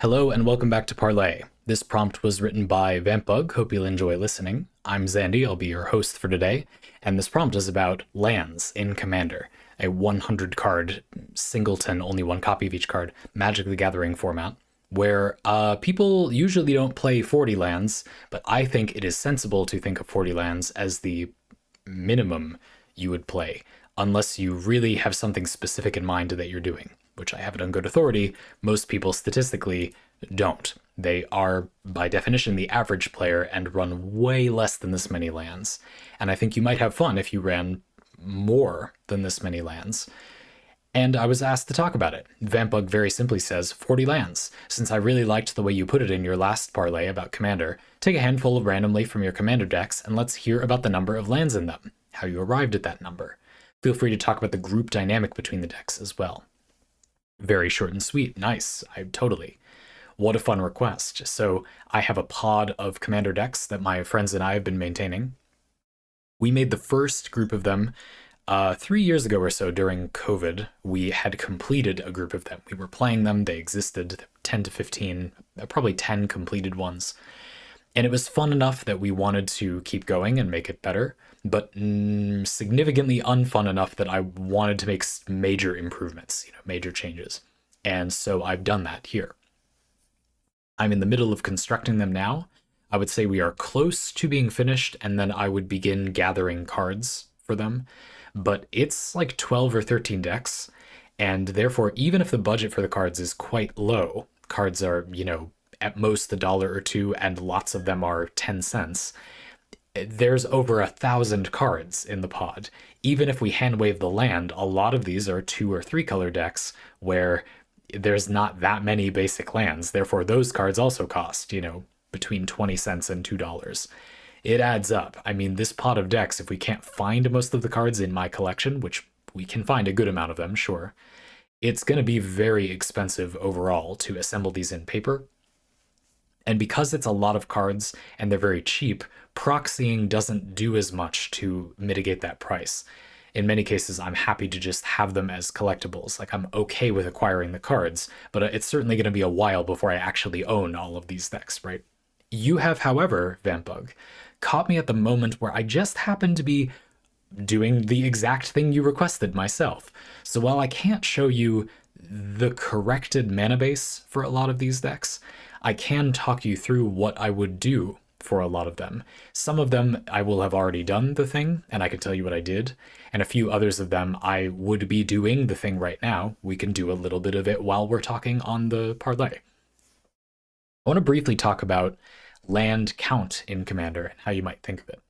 Hello and welcome back to Parley. This prompt was written by vampbug. Hope you'll enjoy listening. I'm Zandy, I'll be your host for today, and this prompt is about lands in Commander, a 100 card singleton, only one copy of each card, Magic the Gathering format, where people usually don't play 40 lands, but I think it is sensible to think of 40 lands as the minimum you would play, unless you really have something specific in mind that you're doing, which I have it on good authority. Most people statistically don't. They are, by definition, the average player and run way less than this many lands. And I think you might have fun if you ran more than this many lands. And I was asked to talk about it. Vampbug very simply says 40 lands. Since I really liked the way you put it in your last parlay about Commander, take a handful randomly from your Commander decks and let's hear about the number of lands in them, how you arrived at that number. Feel free to talk about the group dynamic between the decks as well. Very short and sweet. Nice. Totally. What a fun request. So I have a pod of Commander decks that my friends and I have been maintaining. We made the first group of them 3 years ago or so during COVID. We had completed a group of them. We were playing them. They existed, 10 to 15, probably 10 completed ones. And it was fun enough that we wanted to keep going and make it better, but significantly unfun enough that I wanted to make major improvements, major changes. And so I've done that here. I'm in the middle of constructing them now. I would say we are close to being finished, and then I would begin gathering cards for them. But it's like 12 or 13 decks, and therefore, even if the budget for the cards is quite low, cards are, at most $1 or $2, and lots of them are 10 cents. There's over 1,000 cards in the pod. Even if we hand wave the land, a lot of these are 2 or 3 color decks where there's not that many basic lands. Therefore, those cards also cost, between 20 cents and $2. It adds up. I mean, this pot of decks, if we can't find most of the cards in my collection, which we can find a good amount of them, sure, it's going to be very expensive overall to assemble these in paper. And because it's a lot of cards and they're very cheap, proxying doesn't do as much to mitigate that price. In many cases, I'm happy to just have them as collectibles. Like, I'm okay with acquiring the cards, but it's certainly going to be a while before I actually own all of these decks, right? You have, however, vampbug, caught me at the moment where I just happened to be doing the exact thing you requested myself. So while I can't show you the corrected mana base for a lot of these decks, I can talk you through what I would do for a lot of them. Some of them I will have already done the thing, and I can tell you what I did, and a few others of them I would be doing the thing right now. We can do a little bit of it while we're talking on the parlay. I want to briefly talk about land count in Commander and how you might think of it.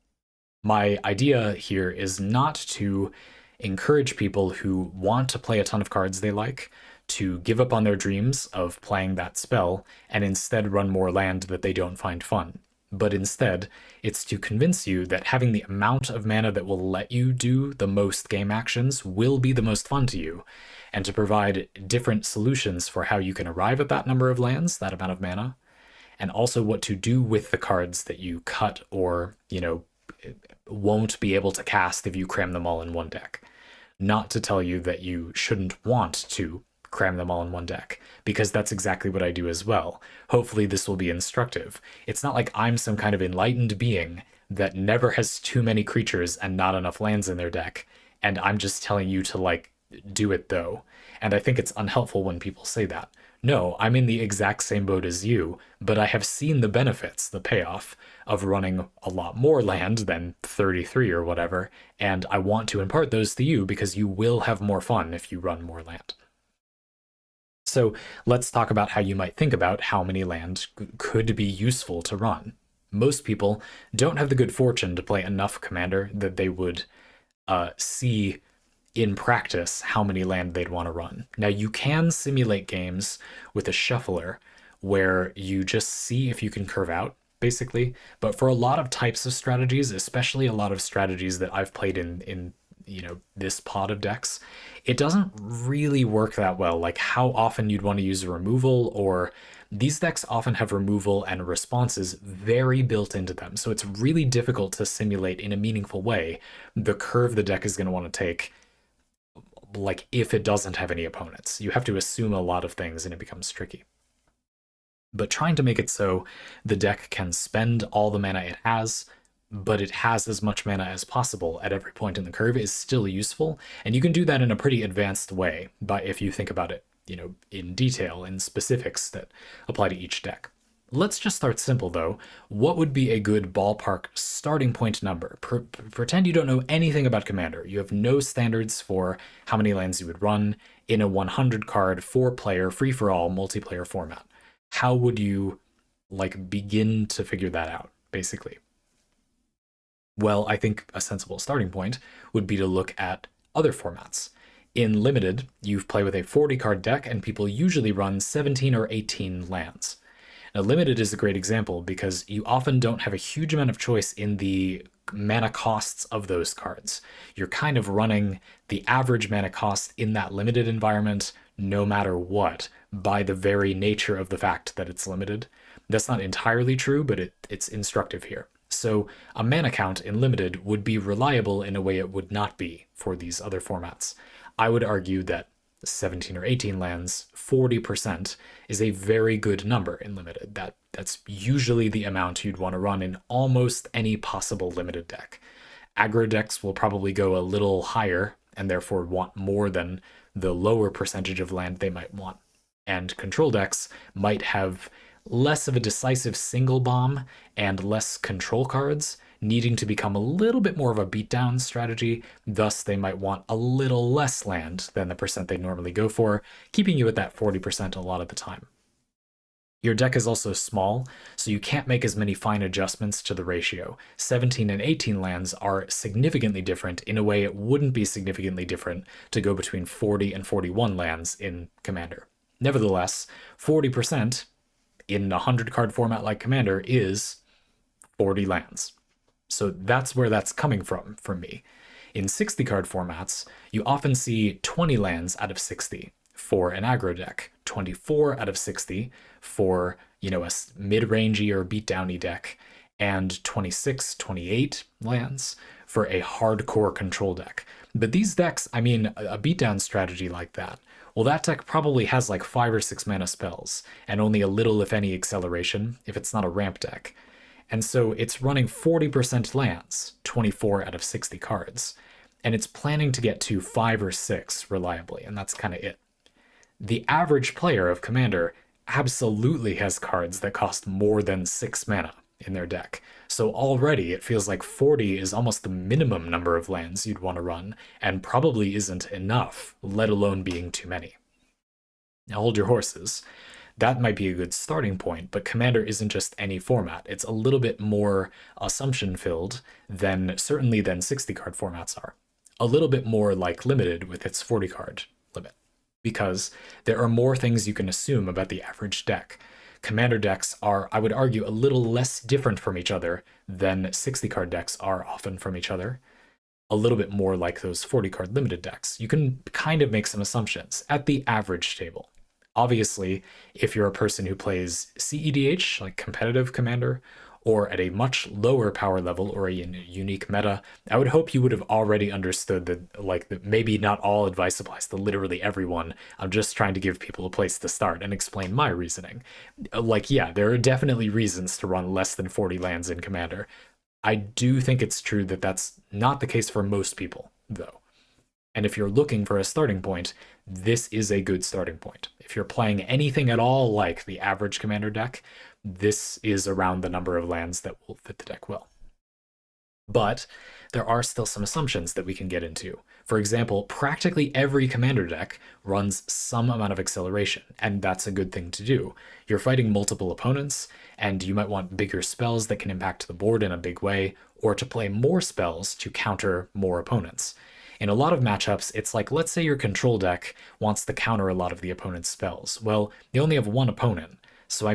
My idea here is not to encourage people who want to play a ton of cards they like to give up on their dreams of playing that spell and instead run more land that they don't find fun. But instead, it's to convince you that having the amount of mana that will let you do the most game actions will be the most fun to you, and to provide different solutions for how you can arrive at that number of lands, that amount of mana, and also what to do with the cards that you cut or, won't be able to cast if you cram them all in one deck. Not to tell you that you shouldn't want to cram them all in one deck, because that's exactly what I do as well. Hopefully this will be instructive. It's not like I'm some kind of enlightened being that never has too many creatures and not enough lands in their deck, and I'm just telling you to, do it though. And I think it's unhelpful when people say that. No, I'm in the exact same boat as you, but I have seen the benefits, the payoff, of running a lot more land than 33 or whatever, and I want to impart those to you because you will have more fun if you run more land. So let's talk about how you might think about how many land could be useful to run. Most people don't have the good fortune to play enough Commander that they would see in practice how many land they'd want to run. Now, you can simulate games with a shuffler where you just see if you can curve out, basically. But for a lot of types of strategies, especially a lot of strategies that I've played in this pod of decks, it doesn't really work that well. Like, how often you'd want to use a removal, or these decks often have removal and responses very built into them. So it's really difficult to simulate in a meaningful way the curve the deck is going to want to take, like, if it doesn't have any opponents. You have to assume a lot of things and it becomes tricky. but trying to make it so the deck can spend all the mana it has, but it has as much mana as possible at every point in the curve is still useful, and you can do that in a pretty advanced way, but if you think about it, in detail, in specifics that apply to each deck. Let's just start simple though. What would be a good ballpark starting point number? Pretend you don't know anything about Commander. You have no standards for how many lands you would run in a 100 card, 4-player, free-for-all multiplayer format. How would you begin to figure that out, basically? Well, I think a sensible starting point would be to look at other formats. In Limited, you play with a 40 card deck, and people usually run 17 or 18 lands. Now, Limited is a great example because you often don't have a huge amount of choice in the mana costs of those cards. You're kind of running the average mana cost in that limited environment no matter what, by the very nature of the fact that it's limited. That's not entirely true, but it's instructive here. So a mana count in Limited would be reliable in a way it would not be for these other formats. I would argue that 17 or 18 lands, 40% is a very good number in Limited. That's usually the amount you'd want to run in almost any possible Limited deck. Aggro decks will probably go a little higher and therefore want more than the lower percentage of land they might want. And control decks might have less of a decisive single bomb and less control cards, needing to become a little bit more of a beatdown strategy. Thus, they might want a little less land than the percent they normally go for, keeping you at that 40% a lot of the time. Your deck is also small, so you can't make as many fine adjustments to the ratio. 17 and 18 lands are significantly different in a way it wouldn't be significantly different to go between 40 and 41 lands in Commander. Nevertheless, 40% in a 100 card format like Commander is 40 lands. So that's where that's coming from for me. In 60 card formats, you often see 20 lands out of 60 for an aggro deck, 24 out of 60 for, a mid-rangey or beatdowny deck, and 26, 28 lands for a hardcore control deck. But these decks, a beatdown strategy like that, well, that deck probably has like 5 or 6 mana spells, and only a little, if any, acceleration, if it's not a ramp deck. And so it's running 40% lands, 24 out of 60 cards, and it's planning to get to 5 or 6 reliably, and that's kind of it. The average player of Commander absolutely has cards that cost more than 6 mana in their deck. So already it feels like 40 is almost the minimum number of lands you'd want to run, and probably isn't enough, let alone being too many. Now hold your horses. That might be a good starting point, but Commander isn't just any format. It's a little bit more assumption-filled than 60-card formats are. A little bit more like Limited with its 40-card limit, because there are more things you can assume about the average deck. Commander decks are, I would argue, a little less different from each other than 60-card decks are often from each other. A little bit more like those 40-card limited decks. You can kind of make some assumptions at the average table. Obviously, if you're a person who plays CEDH, like competitive Commander, or at a much lower power level or a unique meta, I would hope you would have already understood that maybe not all advice applies to literally everyone. I'm just trying to give people a place to start and explain my reasoning. Yeah, there are definitely reasons to run less than 40 lands in Commander. I do think it's true that that's not the case for most people, though. And if you're looking for a starting point, this is a good starting point. If you're playing anything at all like the average Commander deck, this is around the number of lands that will fit the deck well. But there are still some assumptions that we can get into. For example, practically every Commander deck runs some amount of acceleration, and that's a good thing to do. You're fighting multiple opponents, and you might want bigger spells that can impact the board in a big way, or to play more spells to counter more opponents. In a lot of matchups, it's like, let's say your control deck wants to counter a lot of the opponent's spells. Well, they only have one opponent, so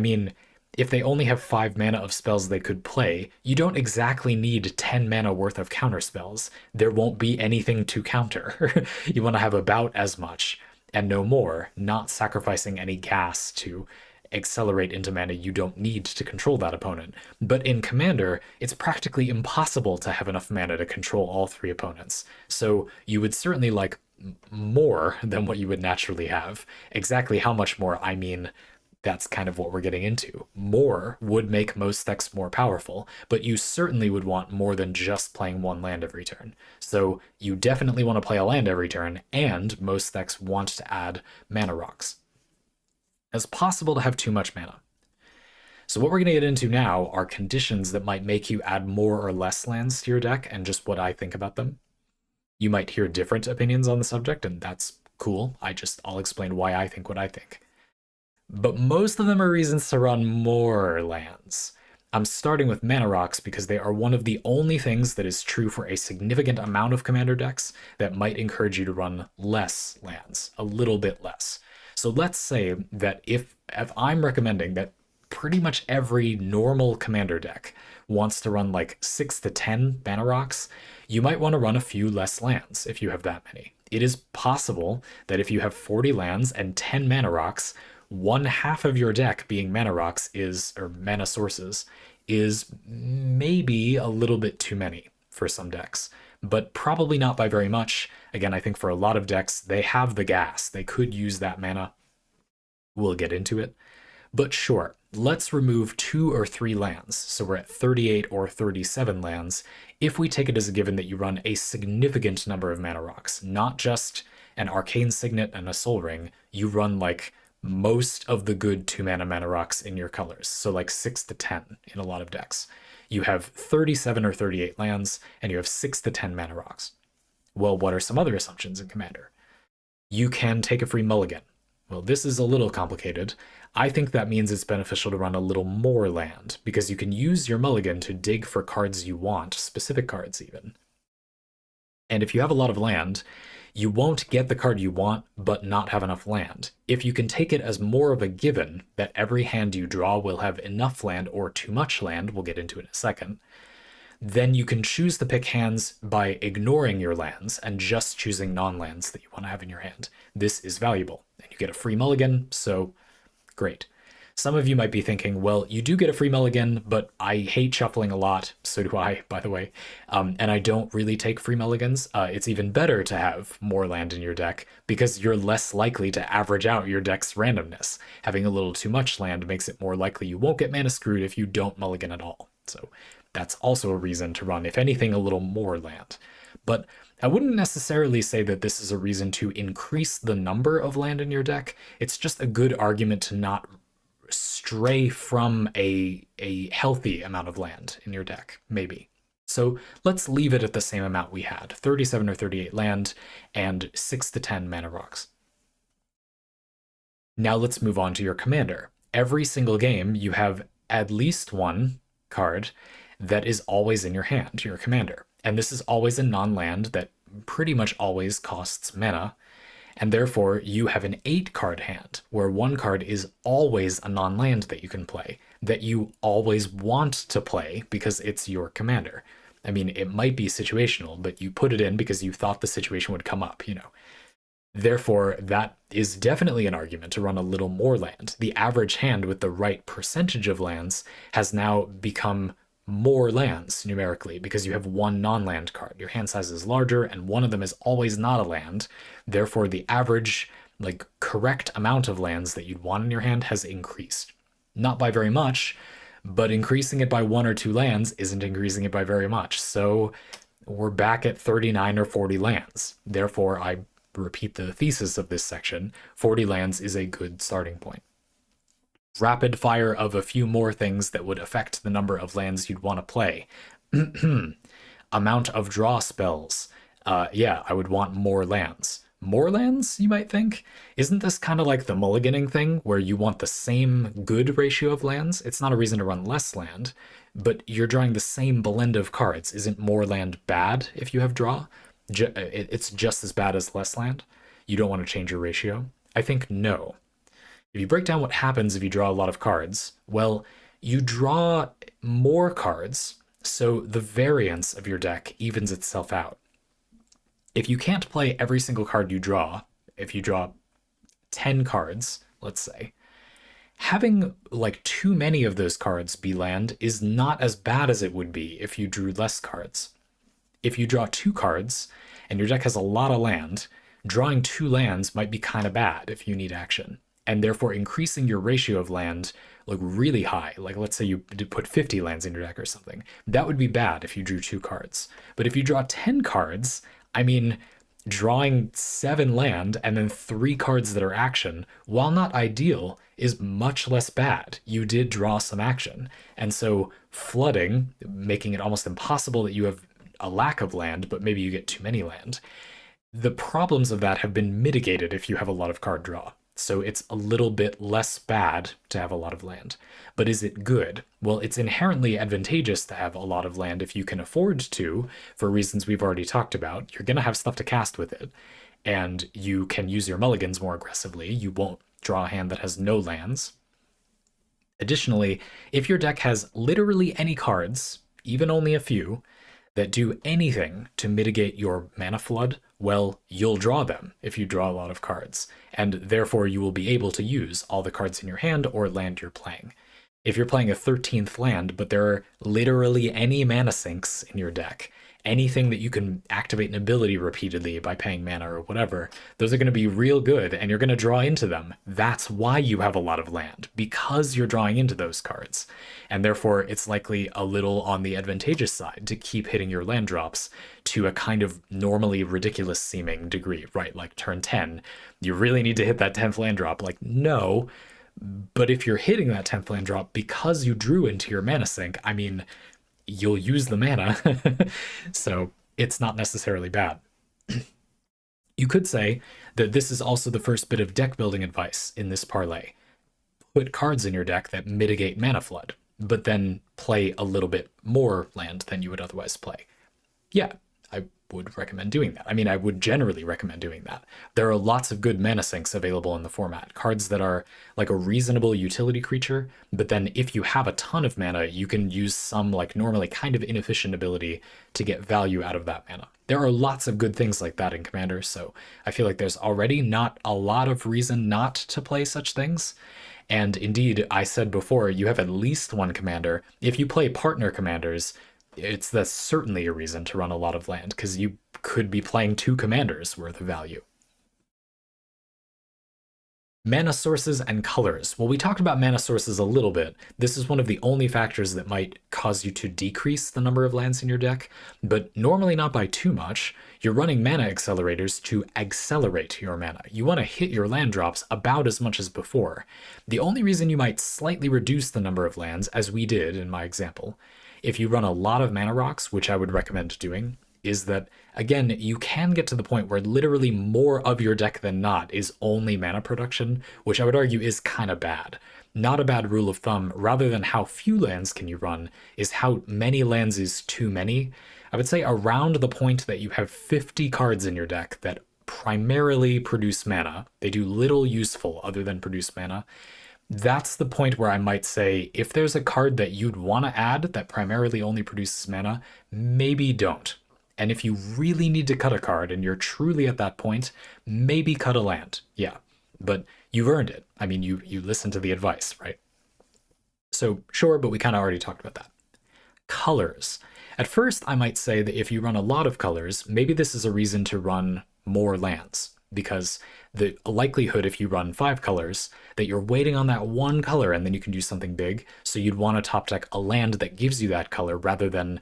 if they only have 5 mana of spells they could play, you don't exactly need 10 mana worth of counter spells. There won't be anything to counter. You want to have about as much and no more, not sacrificing any gas to accelerate into mana you don't need to control that opponent. But in Commander, it's practically impossible to have enough mana to control all 3 opponents. So you would certainly like more than what you would naturally have. Exactly how much more, that's kind of what we're getting into. More would make most decks more powerful, but you certainly would want more than just playing one land every turn. So you definitely want to play a land every turn, and most decks want to add mana rocks. It's possible to have too much mana. So what we're going to get into now are conditions that might make you add more or less lands to your deck, and just what I think about them. You might hear different opinions on the subject, and that's cool. I'll explain why I think what I think. But most of them are reasons to run more lands. I'm starting with mana rocks because they are one of the only things that is true for a significant amount of commander decks that might encourage you to run less lands, a little bit less. So let's say that if I'm recommending that pretty much every normal commander deck wants to run like 6 to 10 mana rocks, you might want to run a few less lands if you have that many. It is possible that if you have 40 lands and 10 mana rocks, one half of your deck being mana rocks or mana sources is maybe a little bit too many for some decks, but probably not by very much. Again, I think for a lot of decks, they have the gas. They could use that mana. We'll get into it. But sure, let's remove 2 or 3 lands, so we're at 38 or 37 lands, if we take it as a given that you run a significant number of mana rocks, not just an Arcane Signet and a Soul Ring. You run like most of the good 2-mana mana rocks in your colors, so like 6 to 10 in a lot of decks. You have 37 or 38 lands, and you have 6 to 10 mana rocks. Well, what are some other assumptions in Commander? You can take a free mulligan. Well, this is a little complicated. I think that means it's beneficial to run a little more land, because you can use your mulligan to dig for cards you want, specific cards even. And if you have a lot of land, you won't get the card you want, but not have enough land. If you can take it as more of a given that every hand you draw will have enough land or too much land, we'll get into it in a second, then you can choose to pick hands by ignoring your lands and just choosing non-lands that you want to have in your hand. This is valuable, and you get a free mulligan, so great. Some of you might be thinking, well, you do get a free mulligan, but I hate shuffling a lot. So do I, by the way. And I don't really take free mulligans. It's even better to have more land in your deck because you're less likely to average out your deck's randomness. Having a little too much land makes it more likely you won't get mana screwed if you don't mulligan at all. So that's also a reason to run, if anything, a little more land. But I wouldn't necessarily say that this is a reason to increase the number of land in your deck. It's just a good argument to not stray from a healthy amount of land in your deck, maybe. So let's leave it at the same amount we had, 37 or 38 land and 6 to 10 mana rocks. Now let's move on to your commander. Every single game, you have at least one card that is always in your hand, your commander. And this is always a non-land that pretty much always costs mana. And therefore, you have an 8-card hand, where one card is always a non-land that you can play, that you always want to play because it's your commander. I mean, it might be situational, but you put it in because you thought the situation would come up, you know. Therefore, that is definitely an argument to run a little more land. The average hand with the right percentage of lands has now become more lands numerically because you have one non-land card. Your hand size is larger and one of them is always not a land. Therefore, the average, correct amount of lands that you'd want in your hand has increased. Not by very much, but increasing it by 1 or 2 lands isn't increasing it by very much. So we're back at 39 or 40 lands. Therefore, I repeat the thesis of this section, 40 lands is a good starting point. Rapid fire of a few more things that would affect the number of lands you'd want to play. Amount of draw spells. Yeah, I would want more lands. More lands, you might think? Isn't this kind of like the mulliganing thing, where you want the same good ratio of lands? It's not a reason to run less land, but you're drawing the same blend of cards. Isn't more land bad if you have draw? It's just as bad as less land? You don't want to change your ratio? I think no. If you break down what happens if you draw a lot of cards, well, you draw more cards, so the variance of your deck evens itself out. If you can't play every single card you draw, if you draw 10 cards, let's say, having too many of those cards be land is not as bad as it would be if you drew less cards. If you draw 2 cards and your deck has a lot of land, drawing 2 lands might be kind of bad if you need action. and therefore increasing your ratio of land like really high. Like let's say you did put 50 lands in your deck or something. That would be bad if you drew 2 cards. But if you draw 10 cards, I mean, drawing 7 land and then 3 cards that are action, while not ideal, is much less bad. You did draw some action. And so flooding, making it almost impossible that you have a lack of land, but maybe you get too many land. The problems of that have been mitigated if you have a lot of card draw. So it's a little bit less bad to have a lot of land. But is it good? Well, it's inherently advantageous to have a lot of land if you can afford to, for reasons we've already talked about. You're going to have stuff to cast with it, and you can use your mulligans more aggressively. You won't draw a hand that has no lands. Additionally, if your deck has literally any cards, even only a few, that do anything to mitigate your mana flood, well, you'll draw them if you draw a lot of cards, and therefore you will be able to use all the cards in your hand or land you're playing. If you're playing a 13th land, but there are literally any mana sinks in your deck, anything that you can activate an ability repeatedly by paying mana or whatever, those are going to be real good and you're going to draw into them. That's why you have a lot of land, because you're drawing into those cards. And therefore, it's likely a little on the advantageous side to keep hitting your land drops to a kind of normally ridiculous seeming degree, right? Like turn 10, you really need to hit that 10th land drop. Like, no. But if you're hitting that 10th land drop because you drew into your mana sink, I mean, you'll use the mana. So it's not necessarily bad. You could say that this is also the first bit of deck building advice in this parlay. Put cards in your deck that mitigate mana flood, but then play a little bit more land than you would otherwise play. Yeah, I would recommend doing that. I mean, I would generally recommend doing that. There are lots of good mana sinks available in the format. Cards that are like a reasonable utility creature, but then if you have a ton of mana, you can use some like normally kind of inefficient ability to get value out of that mana. There are lots of good things like that in Commander, so I feel like there's already not a lot of reason not to play such things. And indeed, I said before, you have at least one commander. If you play partner commanders, that's certainly a reason to run a lot of land, because you could be playing 2 commanders worth of value. Mana sources and colors. Well, we talked about mana sources a little bit. This is one of the only factors that might cause you to decrease the number of lands in your deck, but normally not by too much. You're running mana accelerators to accelerate your mana. You want to hit your land drops about as much as before. The only reason you might slightly reduce the number of lands, as we did in my example, if you run a lot of mana rocks, which I would recommend doing, is that, again, you can get to the point where literally more of your deck than not is only mana production, which I would argue is kind of bad. Not a bad rule of thumb. Rather than how few lands can you run, is how many lands is too many. I would say around the point that you have 50 cards in your deck that primarily produce mana, they do little useful other than produce mana, that's the point where I might say, if there's a card that you'd want to add that primarily only produces mana, maybe don't. And if you really need to cut a card and you're truly at that point, maybe cut a land. Yeah, but you've earned it. I mean, you listen to the advice, right? So sure, but we kind of already talked about that. Colors. At first, I might say that if you run a lot of colors, maybe this is a reason to run more lands, because the likelihood if you run 5 colors that you're waiting on that one color and then you can do something big. So you'd want to top deck a land that gives you that color rather than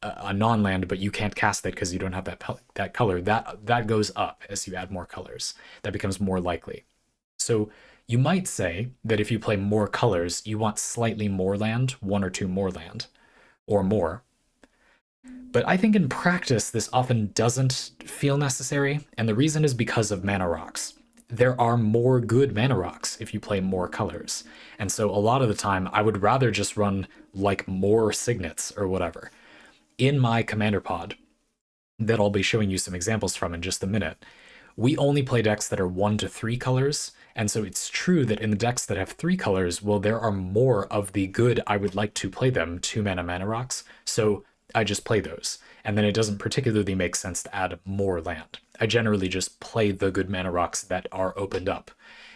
a non-land, but you can't cast it because you don't have that color. That goes up as you add more colors. That becomes more likely. So you might say that if you play more colors, you want slightly more land, 1 or 2 more land, or more. But I think in practice, this often doesn't feel necessary, and the reason is because of mana rocks. There are more good mana rocks if you play more colors. And so a lot of the time, I would rather just run like more signets or whatever. In my commander pod, that I'll be showing you some examples from in just a minute, we only play decks that are 1 to 3 colors, and so it's true that in the decks that have 3 colors, well, there are more of the good I would like to play them 2 mana rocks, so I just play those, and then it doesn't particularly make sense to add more land. I generally just play the good mana rocks that are opened up,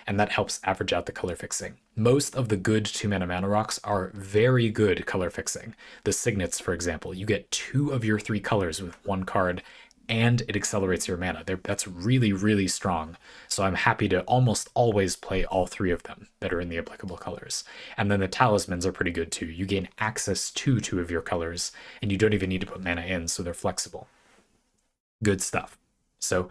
and that helps average out the color fixing. Most of the good 2 mana rocks are very good color fixing. The signets, for example, you get 2 of your 3 colors with 1 card and it accelerates your mana. That's really, really strong. So I'm happy to almost always play all three of them that are in the applicable colors. And then the talismans are pretty good too. You gain access to two of your colors, and you don't even need to put mana in, so they're flexible. Good stuff. So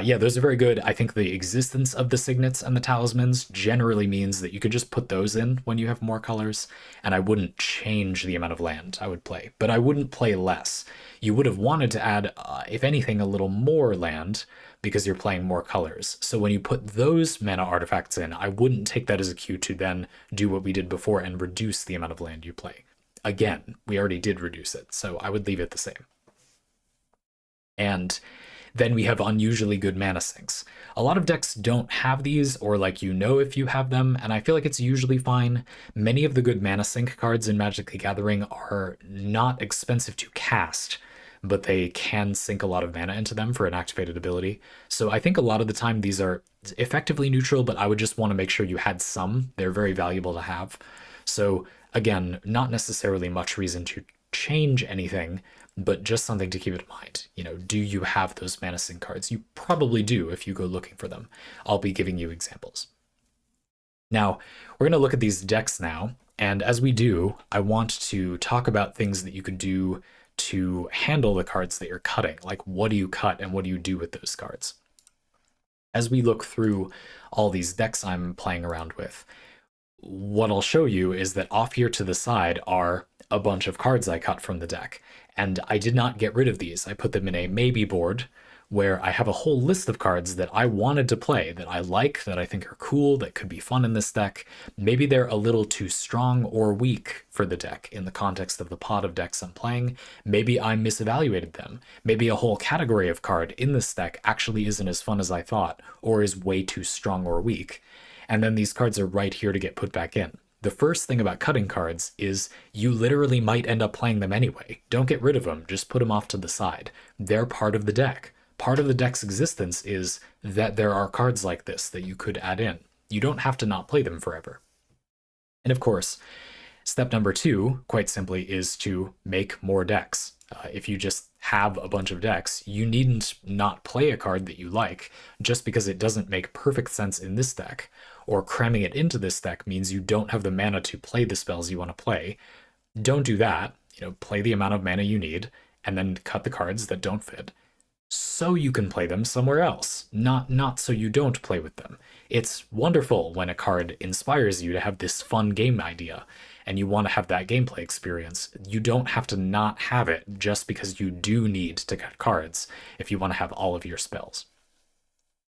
yeah, those are very good. I think the existence of the signets and the talismans generally means that you could just put those in when you have more colors, and I wouldn't change the amount of land I would play, but I wouldn't play less. You would have wanted to add, if anything, a little more land because you're playing more colors. So when you put those mana artifacts in, I wouldn't take that as a cue to then do what we did before and reduce the amount of land you play. Again, we already did reduce it, so I would leave it the same. And then we have unusually good mana sinks. A lot of decks don't have these, or like if you have them, and I feel like it's usually fine. Many of the good mana sink cards in Magic the Gathering are not expensive to cast, but they can sink a lot of mana into them for an activated ability. So I think a lot of the time these are effectively neutral, but I would just want to make sure you had some. They're very valuable to have. So again, not necessarily much reason to change anything, but just something to keep in mind. Do you have those mana sink cards? You probably do if you go looking for them. I'll be giving you examples. Now, we're going to look at these decks now, and as we do, I want to talk about things that you could do to handle the cards that you're cutting. Like, what do you cut and what do you do with those cards? As we look through all these decks I'm playing around with, what I'll show you is that off here to the side are a bunch of cards I cut from the deck, and I did not get rid of these. I put them in a maybe board where I have a whole list of cards that I wanted to play, that I like, that I think are cool, that could be fun in this deck. Maybe they're a little too strong or weak for the deck in the context of the pot of decks I'm playing. Maybe I misevaluated them. Maybe a whole category of card in this deck actually isn't as fun as I thought, or is way too strong or weak. And then these cards are right here to get put back in. The first thing about cutting cards is you literally might end up playing them anyway. Don't get rid of them, just put them off to the side. They're part of the deck. Part of the deck's existence is that there are cards like this that you could add in. You don't have to not play them forever. And of course, step number 2, quite simply, is to make more decks. If you just have a bunch of decks, you needn't not play a card that you like just because it doesn't make perfect sense in this deck, or cramming it into this deck means you don't have the mana to play the spells you want to play. Don't do that. Play the amount of mana you need, and then cut the cards that don't fit, so you can play them somewhere else, not so you don't play with them. It's wonderful when a card inspires you to have this fun game idea, and you want to have that gameplay experience. You don't have to not have it just because you do need to cut cards if you want to have all of your spells.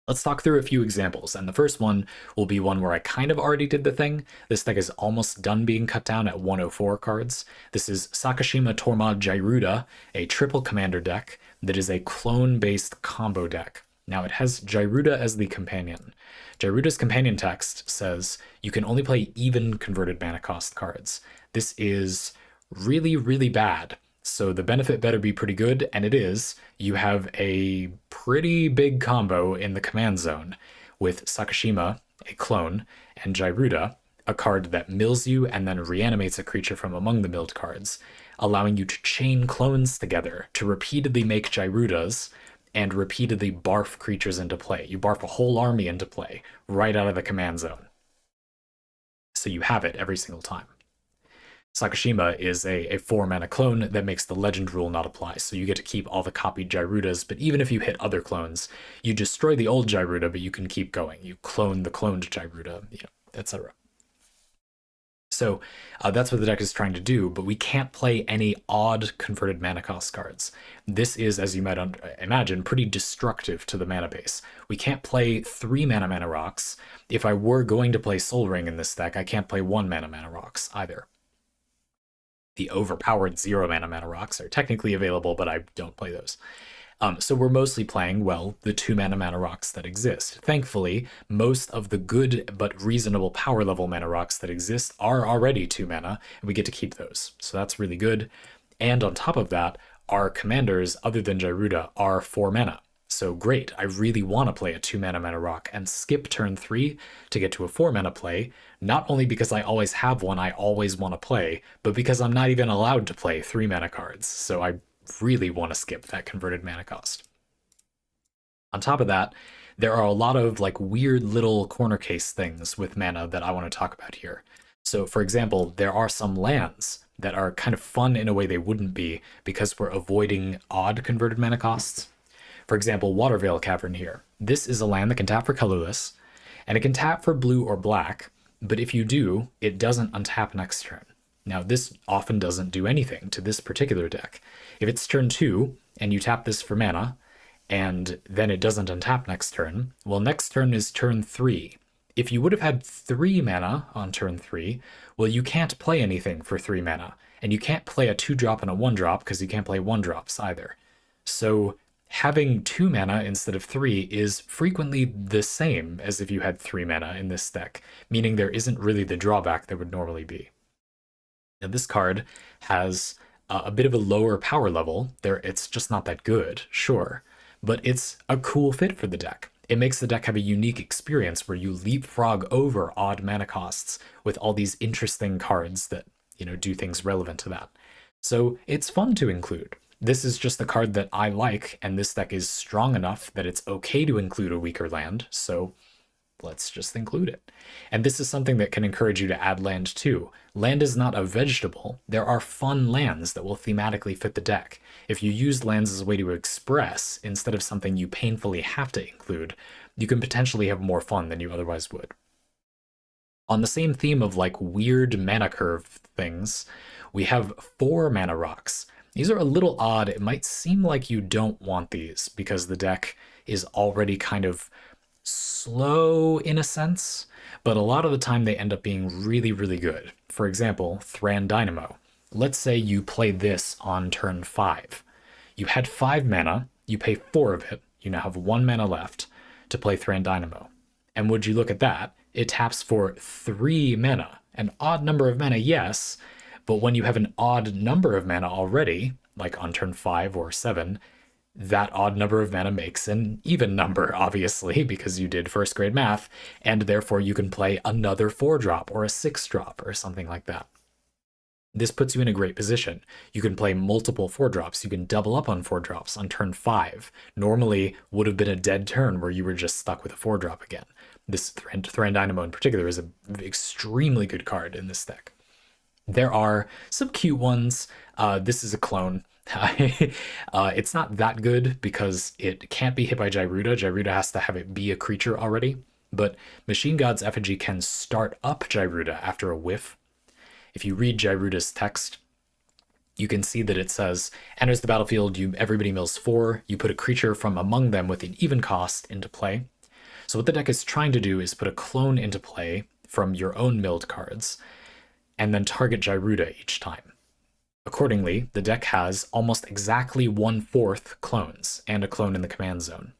Let's talk through a few examples, and the first one will be one where I kind of already did the thing. This deck is almost done being cut down at 104 cards. This is Sakashima Torma Jairuda, a triple commander deck that is a clone-based combo deck. Now, it has Jairuda as the companion. Jairuda's companion text says you can only play even converted mana cost cards. This is really, really bad. So the benefit better be pretty good, and it is. You have a pretty big combo in the command zone with Sakashima, a clone, and Jairuda, a card that mills you and then reanimates a creature from among the milled cards, allowing you to chain clones together to repeatedly make Jairudas and repeatedly barf creatures into play. You barf a whole army into play right out of the command zone. So you have it every single time. Sakashima is a 4-mana clone that makes the legend rule not apply, so you get to keep all the copied Jairudas, but even if you hit other clones, you destroy the old Jairuda, but you can keep going. You clone the cloned Jairuda, etc. So that's what the deck is trying to do, but we can't play any odd converted mana cost cards. This is, as you might imagine, pretty destructive to the mana base. We can't play 3-mana rocks. If I were going to play Soul Ring in this deck, I can't play 1-mana rocks either. The overpowered 0-mana rocks are technically available, but I don't play those. So we're mostly playing, well, the 2-mana rocks that exist. Thankfully, most of the good but reasonable power level mana rocks that exist are already 2 mana, and we get to keep those. So that's really good. And on top of that, our commanders, other than Jairuda, are 4 mana. So great, I really want to play a 2-mana rock and skip turn 3 to get to a 4-mana play, not only because I always have one I always want to play, but because I'm not even allowed to play 3-mana cards, so I really want to skip that converted mana cost. On top of that, there are a lot of like weird little corner case things with mana that I want to talk about here. So, for example, there are some lands that are kind of fun in a way they wouldn't be because we're avoiding odd converted mana costs. For example, Watervale Cavern here. This is a land that can tap for colorless, and it can tap for blue or black, but if you do, it doesn't untap next turn. Now, this often doesn't do anything to this particular deck. If it's turn 2, and you tap this for mana, and then it doesn't untap next turn, well, next turn is turn 3. If you would have had 3 mana on turn 3, well, you can't play anything for 3 mana, and you can't play a 2-drop and a 1-drop because you can't play 1-drops either. So having 2 mana instead of 3 is frequently the same as if you had 3 mana in this deck, meaning there isn't really the drawback there would normally be. Now, this card has a bit of a lower power level. It's just not that good, sure, but it's a cool fit for the deck. It makes the deck have a unique experience where you leapfrog over odd mana costs with all these interesting cards that, do things relevant to that. So it's fun to include. This is just a card that I like, and this deck is strong enough that it's okay to include a weaker land, so let's just include it. And this is something that can encourage you to add land too. Land is not a vegetable. There are fun lands that will thematically fit the deck. If you use lands as a way to express instead of something you painfully have to include, you can potentially have more fun than you otherwise would. On the same theme of like weird mana curve things, we have 4 mana rocks. These are a little odd. It might seem like you don't want these because the deck is already kind of slow in a sense, but a lot of the time they end up being really, really good. For example, Thran Dynamo. Let's say you play this on turn 5. You had 5 mana, you pay 4 of it, you now have 1 mana left to play Thran Dynamo. And would you look at that? It taps for 3 mana. An odd number of mana, yes, but when you have an odd number of mana already, like on turn 5 or 7, that odd number of mana makes an even number, obviously, because you did first grade math, and therefore you can play another 4-drop or a 6-drop or something like that. This puts you in a great position. You can play multiple 4-drops. You can double up on 4-drops on turn 5. Normally would have been a dead turn where you were just stuck with a 4-drop again. This Thran Dynamo in particular is an extremely good card in this deck. There are some cute ones. This is a clone. It's not that good because it can't be hit by Gyruda. Gyruda has to have it be a creature already. But Machine God's Effigy can start up Gyruda after a whiff. If you read Gyruda's text, you can see that it says, enters the battlefield, everybody mills 4, you put a creature from among them with an even cost into play. So what the deck is trying to do is put a clone into play from your own milled cards, and then target Gyruda each time. Accordingly, the deck has almost exactly 1/4 clones, and a clone in the command zone.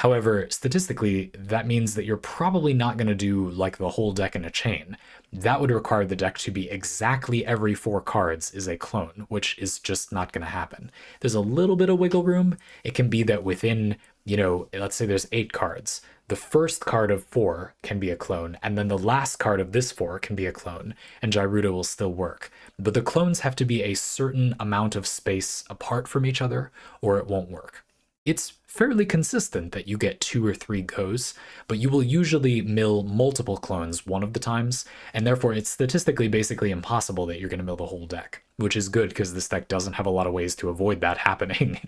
However, statistically, that means that you're probably not going to do like the whole deck in a chain. That would require the deck to be exactly every 4 cards is a clone, which is just not going to happen. There's a little bit of wiggle room. It can be that within, let's say there's 8 cards. The first card of 4 can be a clone, and then the last card of this 4 can be a clone, and Gyruda will still work. But the clones have to be a certain amount of space apart from each other, or it won't work. It's fairly consistent that you get 2 or 3 goes, but you will usually mill multiple clones one of the times, and therefore it's statistically basically impossible that you're going to mill the whole deck, which is good because this deck doesn't have a lot of ways to avoid that happening.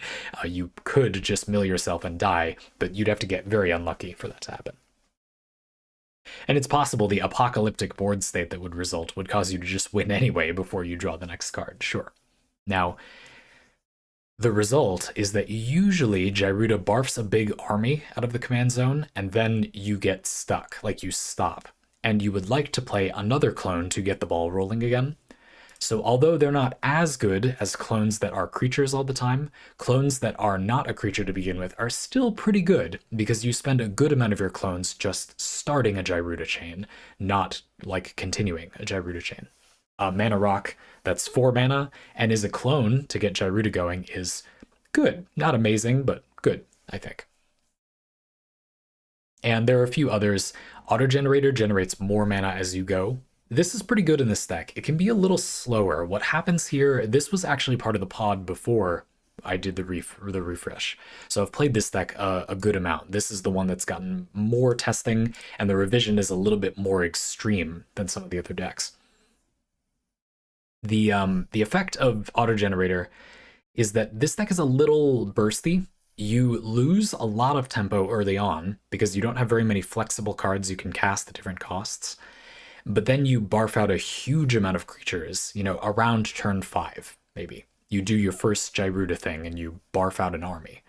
You could just mill yourself and die, but you'd have to get very unlucky for that to happen. And it's possible the apocalyptic board state that would result would cause you to just win anyway before you draw the next card, sure. Now, the result is that usually Gyruda barfs a big army out of the command zone, and then you get stuck, like you stop. And you would like to play another clone to get the ball rolling again. So although they're not as good as clones that are creatures all the time, clones that are not a creature to begin with are still pretty good, because you spend a good amount of your clones just starting a Gyruda chain, not like continuing a Gyruda chain. Mana Rock that's 4 mana and is a clone to get Gyruda going is good. Not amazing, but good, I think. And there are a few others. Autogenerator generates more mana as you go. This is pretty good in this deck. It can be a little slower. What happens here, this was actually part of the pod before I did the refresh. So I've played this deck a good amount. This is the one that's gotten more testing, and the revision is a little bit more extreme than some of the other decks. The effect of Auto Generator is that this deck is a little bursty. You lose a lot of tempo early on because you don't have very many flexible cards you can cast at different costs. But then you barf out a huge amount of creatures, you know, around turn 5, maybe. You do your first Gyruda thing and you barf out an army.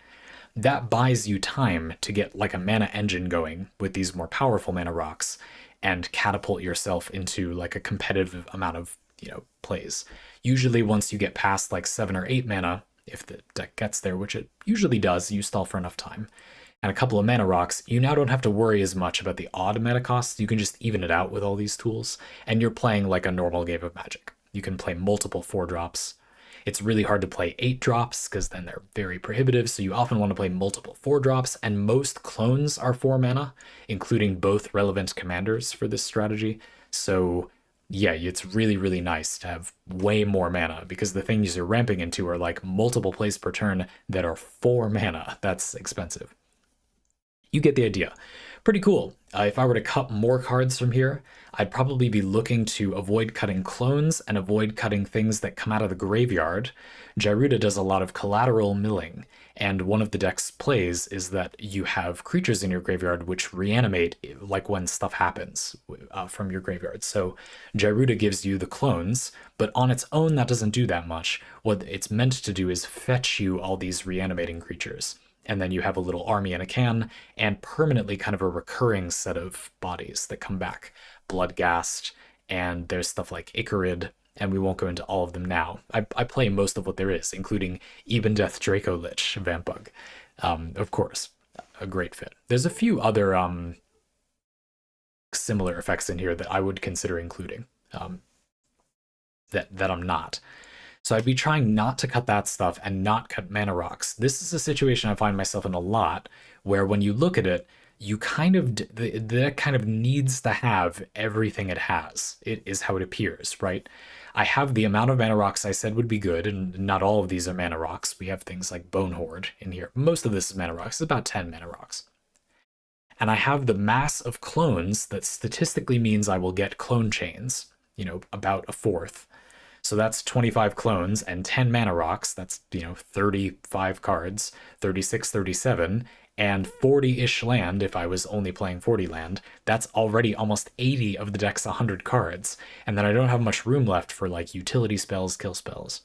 That buys you time to get like a mana engine going with these more powerful mana rocks and catapult yourself into like a competitive amount of, you know, plays. Usually once you get past like 7 or 8 mana, if the deck gets there, which it usually does, you stall for enough time, and a couple of mana rocks, you now don't have to worry as much about the odd mana costs. You can just even it out with all these tools, and you're playing like a normal game of Magic. You can play multiple 4-drops. It's really hard to play 8-drops because then they're very prohibitive, so you often want to play multiple 4-drops, and most clones are 4 mana, including both relevant commanders for this strategy. So yeah, it's really, really nice to have way more mana because the things you're ramping into are like multiple plays per turn that are 4 mana. That's expensive. You get the idea. Pretty cool. If I were to cut more cards from here, I'd probably be looking to avoid cutting clones and avoid cutting things that come out of the graveyard. Gyruda does a lot of collateral milling, and one of the deck's plays is that you have creatures in your graveyard which reanimate like when stuff happens from your graveyard. So Gyruda gives you the clones, but on its own that doesn't do that much. What it's meant to do is fetch you all these reanimating creatures. And then you have a little army in a can, and permanently kind of a recurring set of bodies that come back. Bloodghast, and there's stuff like Icarid, and we won't go into all of them now. I play most of what there is, including Even Death Draco Lich, vampbug. Of course, a great fit. There's a few other similar effects in here that I would consider including, that I'm not. So I'd be trying not to cut that stuff and not cut mana rocks. This is a situation I find myself in a lot, where when you look at it, you kind of, the deck kind of needs to have everything it has. It is how it appears, right? I have the amount of mana rocks I said would be good, and not all of these are mana rocks. We have things like Bone Horde in here. Most of this is mana rocks. It's about 10 mana rocks. And I have the mass of clones that statistically means I will get clone chains, you know, about a fourth. So that's 25 clones and 10 mana rocks. That's, you know, 35 cards, 36, 37, and 40-ish land if I was only playing 40 land. That's already almost 80 of the deck's 100 cards. And then I don't have much room left for like utility spells, kill spells.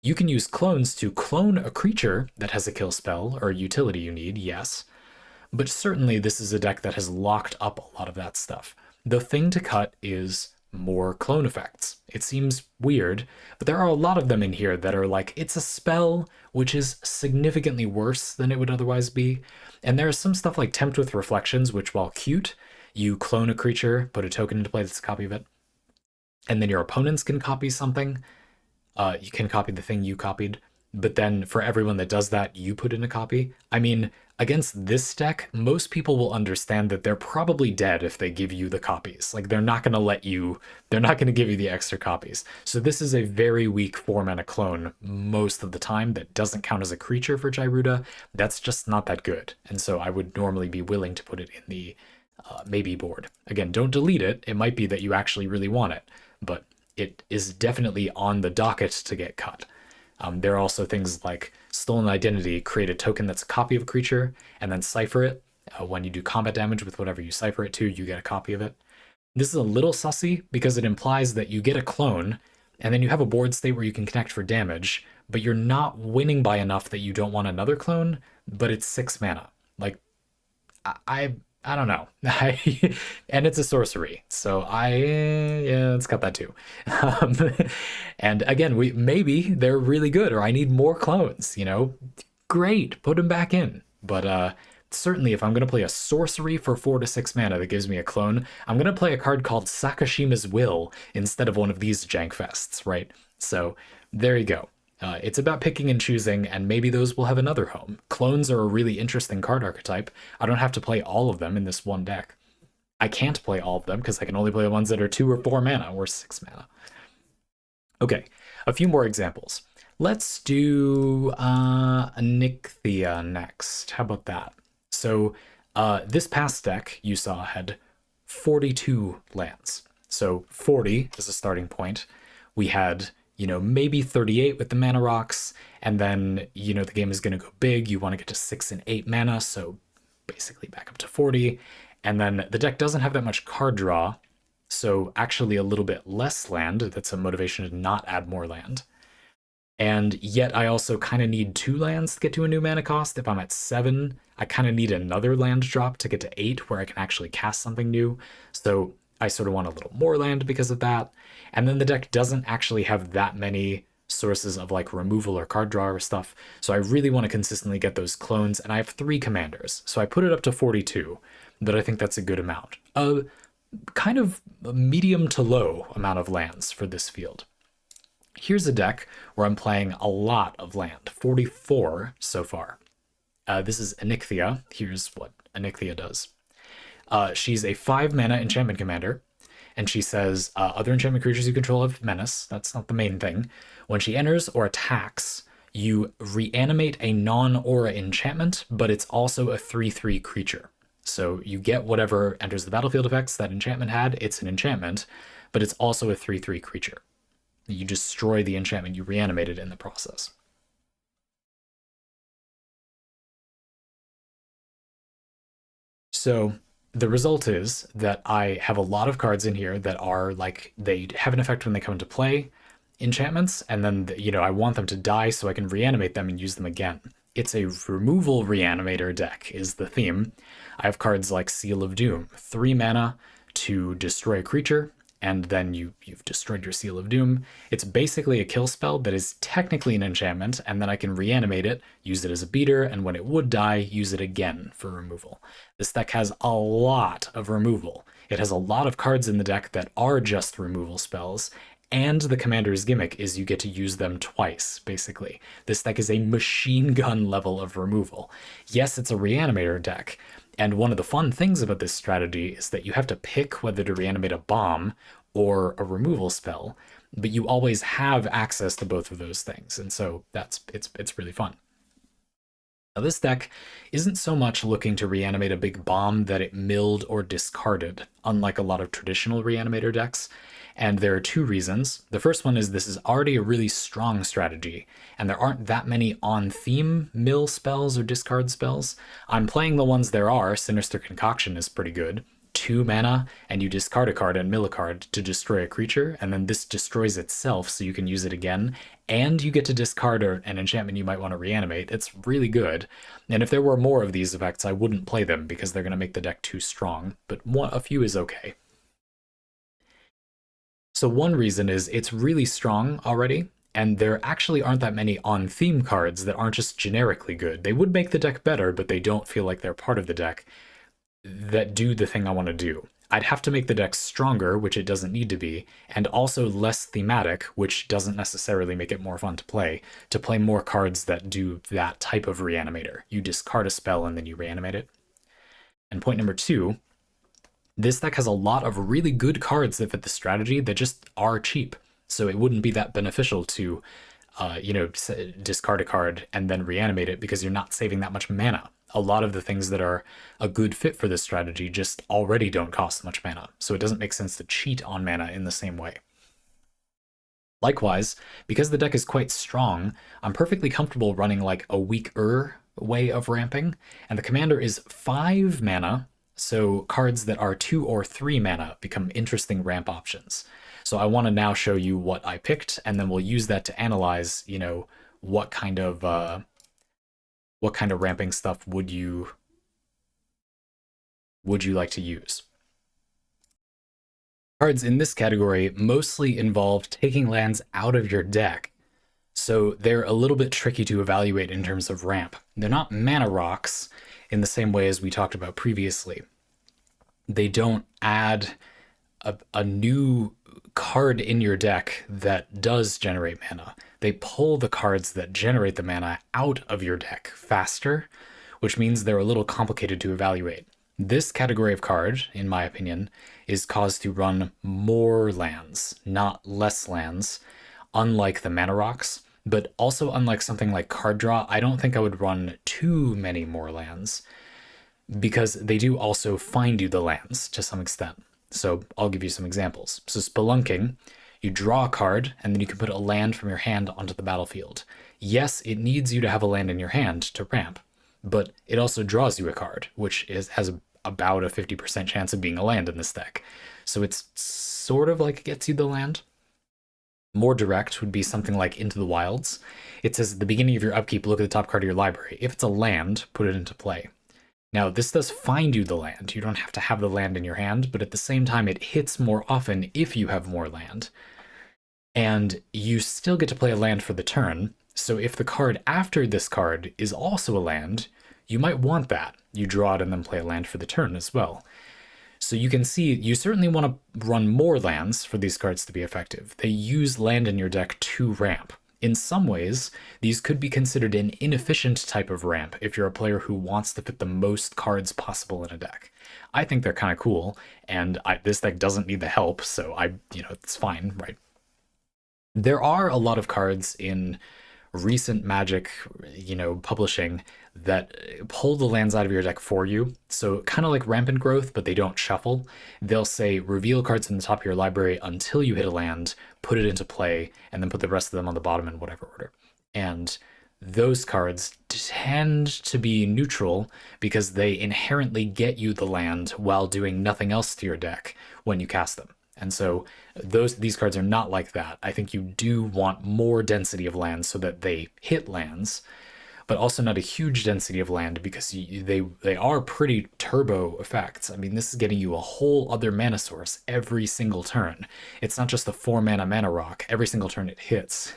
You can use clones to clone a creature that has a kill spell or a utility you need, yes. But certainly this is a deck that has locked up a lot of that stuff. The thing to cut is more clone effects. It seems weird, but there are a lot of them in here that are like, it's a spell, which is significantly worse than it would otherwise be. And there's some stuff like Tempt with Reflections, which, while cute, you clone a creature, put a token into play that's a copy of it, and then your opponents can copy something. You can copy the thing you copied, but then for everyone that does that, you put in a copy. I mean, against this deck, most people will understand that they're probably dead if they give you the copies. Like, they're not going to let you, they're not going to give you the extra copies. So this is a very weak 4-mana clone most of the time that doesn't count as a creature for Gyruda. That's just not that good. And so I would normally be willing to put it in the maybe board. Again, don't delete it. It might be that you actually really want it, but it is definitely on the docket to get cut. There are also things like Stolen Identity, create a token that's a copy of a creature, and then cipher it. When you do combat damage with whatever you cipher it to, you get a copy of it. This is a little sussy because it implies that you get a clone, and then you have a board state where you can connect for damage, but you're not winning by enough that you don't want another clone, but it's 6 mana. Like, I don't know. And it's a sorcery, so yeah, let's cut that too. And again, maybe they're really good, or I need more clones, you know, great, put them back in. But certainly if I'm going to play a sorcery for 4 to 6 mana that gives me a clone, I'm going to play a card called Sakashima's Will instead of one of these jank fests, right? So there you go. It's about picking and choosing, and maybe those will have another home. Clones are a really interesting card archetype. I don't have to play all of them in this one deck. I can't play all of them because I can only play ones that are 2 or 4 mana or 6 mana. Okay, a few more examples. Let's do Onyxia next. How about that? So this past deck you saw had 42 lands. So 40 is a starting point. We had, maybe 38 with the mana rocks, and then, the game is going to go big. You want to get to 6 and 8 mana, so basically back up to 40. And then the deck doesn't have that much card draw, so actually a little bit less land. That's a motivation to not add more land. And yet I also kind of need 2 lands to get to a new mana cost. If I'm at 7, I kind of need another land drop to get to 8 where I can actually cast something new. So I sort of want a little more land because of that. And then the deck doesn't actually have that many sources of like removal or card draw or stuff. So I really want to consistently get those clones, and I have 3 commanders. So I put it up to 42, but I think that's a good amount. Kind of a medium to low amount of lands for this field. Here's a deck where I'm playing a lot of land, 44 so far. This is Onyxia. Here's what Onyxia does. She's a 5 mana enchantment commander, and she says, other enchantment creatures you control have menace. That's not the main thing. When she enters or attacks, you reanimate a non-aura enchantment, but it's also a 3/3 creature. So you get whatever enters the battlefield effects that enchantment had. It's an enchantment, but it's also a 3/3 creature. You destroy the enchantment, you reanimate it in the process. So the result is that I have a lot of cards in here that are like, they have an effect when they come into play, enchantments, and then, I want them to die so I can reanimate them and use them again. It's a removal reanimator deck is the theme. I have cards like Seal of Doom, 3 mana to destroy a creature, and then you've destroyed your Seal of Doom. It's basically a kill spell that is technically an enchantment, and then I can reanimate it, use it as a beater, and when it would die, use it again for removal. This deck has a lot of removal. It has a lot of cards in the deck that are just removal spells, and the commander's gimmick is you get to use them twice, basically. This deck is a machine gun level of removal. Yes, it's a reanimator deck, and one of the fun things about this strategy is that you have to pick whether to reanimate a bomb or a removal spell, but you always have access to both of those things, and so it's really fun. Now this deck isn't so much looking to reanimate a big bomb that it milled or discarded, unlike a lot of traditional reanimator decks, and there are 2 reasons. The first one is this is already a really strong strategy, and there aren't that many on-theme mill spells or discard spells. I'm playing the ones there are. Sinister Concoction is pretty good. 2 mana, and you discard a card and mill a card to destroy a creature, and then this destroys itself so you can use it again, and you get to discard an enchantment you might want to reanimate. It's really good, and if there were more of these effects, I wouldn't play them because they're going to make the deck too strong, but a few is okay. So one reason is it's really strong already, and there actually aren't that many on-theme cards that aren't just generically good. They would make the deck better, but they don't feel like they're part of the deck that do the thing I want to do. I'd have to make the deck stronger, which it doesn't need to be, and also less thematic, which doesn't necessarily make it more fun to play more cards that do that type of reanimator. You discard a spell and then you reanimate it. And point number 2, this deck has a lot of really good cards that fit the strategy that just are cheap. So it wouldn't be that beneficial to, discard a card and then reanimate it because you're not saving that much mana. A lot of the things that are a good fit for this strategy just already don't cost much mana. So it doesn't make sense to cheat on mana in the same way. Likewise, because the deck is quite strong, I'm perfectly comfortable running like a weaker way of ramping, and the commander is 5 mana, so cards that are 2 or 3 mana become interesting ramp options. So I want to now show you what I picked, and then we'll use that to analyze, what kind of ramping stuff would you like to use. Cards in this category mostly involve taking lands out of your deck, so they're a little bit tricky to evaluate in terms of ramp. They're not mana rocks in the same way as we talked about previously. They don't add a new card in your deck that does generate mana. They pull the cards that generate the mana out of your deck faster, which means they're a little complicated to evaluate. This category of card, in my opinion, is caused to run more lands, not less lands. Unlike the mana rocks, But also, unlike something like card draw, I don't think I would run too many more lands because they do also find you the lands to some extent. So I'll give you some examples. So spelunking, you draw a card and then you can put a land from your hand onto the battlefield. Yes, it needs you to have a land in your hand to ramp, but it also draws you a card, which has about a 50% chance of being a land in this deck. So it's sort of like it gets you the land. More direct would be something like Into the Wilds. It says at the beginning of your upkeep, look at the top card of your library. If it's a land, put it into play. Now, this does find you the land. You don't have to have the land in your hand, but at the same time, it hits more often if you have more land. And you still get to play a land for the turn, so if the card after this card is also a land, you might want that. You draw it and then play a land for the turn as well. So you can see, you certainly want to run more lands for these cards to be effective. They use land in your deck to ramp. In some ways, these could be considered an inefficient type of ramp if you're a player who wants to fit the most cards possible in a deck. I think they're kind of cool, and this deck doesn't need the help, so it's fine, right? There are a lot of cards in recent Magic, publishing that pull the lands out of your deck for you. So kind of like Rampant Growth, but they don't shuffle. They'll say reveal cards in the top of your library until you hit a land, put it into play, and then put the rest of them on the bottom in whatever order. And those cards tend to be neutral because they inherently get you the land while doing nothing else to your deck when you cast them. And so these cards are not like that. I think you do want more density of lands so that they hit lands, but also not a huge density of land because they are pretty turbo effects. I mean, this is getting you a whole other mana source every single turn. It's not just a 4-mana rock. Every single turn it hits,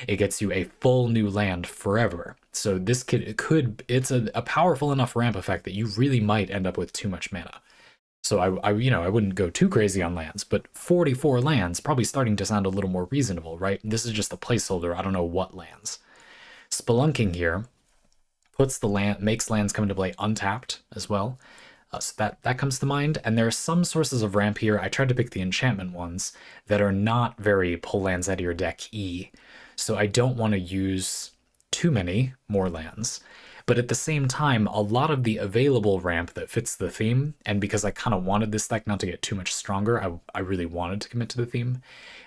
it gets you a full new land forever. So this it's a powerful enough ramp effect that you really might end up with too much mana. So I wouldn't go too crazy on lands, but 44 lands probably starting to sound a little more reasonable, right? This is just a placeholder. I don't know what lands. Spelunking here makes lands come into play untapped as well. So that comes to mind. And there are some sources of ramp here. I tried to pick the enchantment ones that are not very pull lands out of your deck-y. So I don't want to use too many more lands. But at the same time, a lot of the available ramp that fits the theme, and because I kind of wanted this deck not to get too much stronger, I really wanted to commit to the theme,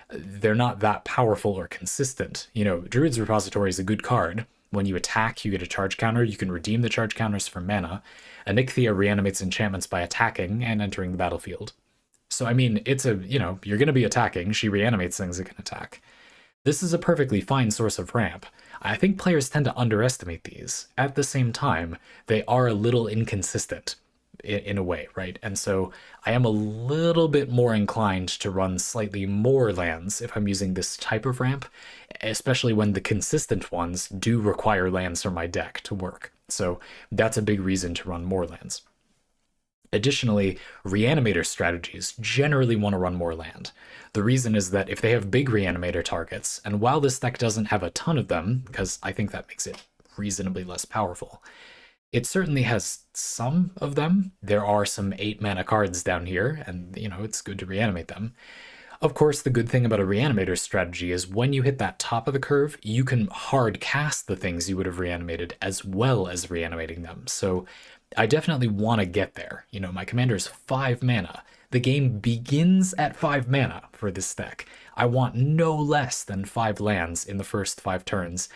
they're not that powerful or consistent. Druid's Repository is a good card. When you attack, you get a charge counter. You can redeem the charge counters for mana. Onyxia reanimates enchantments by attacking and entering the battlefield. So, I mean, you're going to be attacking. She reanimates things that can attack. This is a perfectly fine source of ramp. I think players tend to underestimate these. At the same time, they are a little inconsistent in a way, right? And so I am a little bit more inclined to run slightly more lands if I'm using this type of ramp, especially when the consistent ones do require lands from my deck to work. So that's a big reason to run more lands. Additionally, reanimator strategies generally want to run more land. The reason is that if they have big reanimator targets, and while this deck doesn't have a ton of them, because I think that makes it reasonably less powerful, it certainly has some of them. There are some 8-mana cards down here, and it's good to reanimate them. Of course, the good thing about a reanimator strategy is when you hit that top of the curve, you can hard cast the things you would have reanimated as well as reanimating them. So I definitely want to get there. My commander is 5 mana. The game begins at 5 mana for this deck. I want no less than 5 lands in the first 5 turns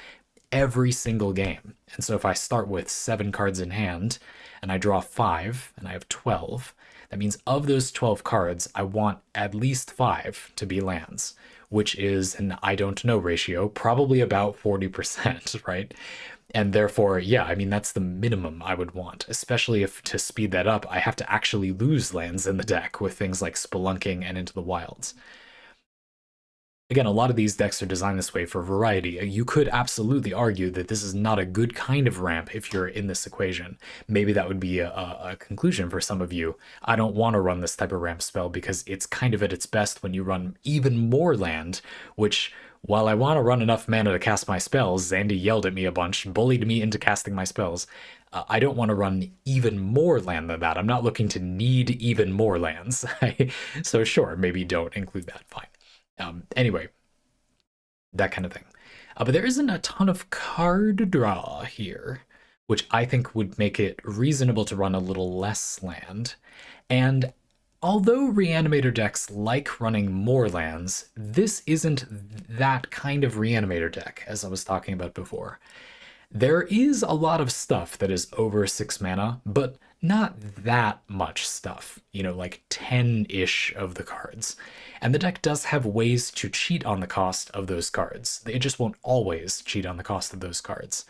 every single game. And so if I start with 7 cards in hand and I draw 5 and I have 12, that means of those 12 cards, I want at least 5 to be lands, which is an I don't know ratio, probably about 40%, right? And therefore, yeah, I mean, that's the minimum I would want, especially if to speed that up, I have to actually lose lands in the deck with things like Spelunking and Into the Wilds. Again, a lot of these decks are designed this way for variety. You could absolutely argue that this is not a good kind of ramp if you're in this equation. Maybe that would be a conclusion for some of you. I don't want to run this type of ramp spell because it's kind of at its best when you run even more land, which, while I want to run enough mana to cast my spells, Zandy yelled at me a bunch, bullied me into casting my spells. I don't want to run even more land than that. I'm not looking to need even more lands. So sure, maybe don't include that, fine. Anyway, that kind of thing. But there isn't a ton of card draw here, which I think would make it reasonable to run a little less land. And although Reanimator decks like running more lands, this isn't that kind of Reanimator deck, as I was talking about before. There is a lot of stuff that is over 6 mana, but not that much stuff, like 10-ish of the cards. And the deck does have ways to cheat on the cost of those cards. It just won't always cheat on the cost of those cards.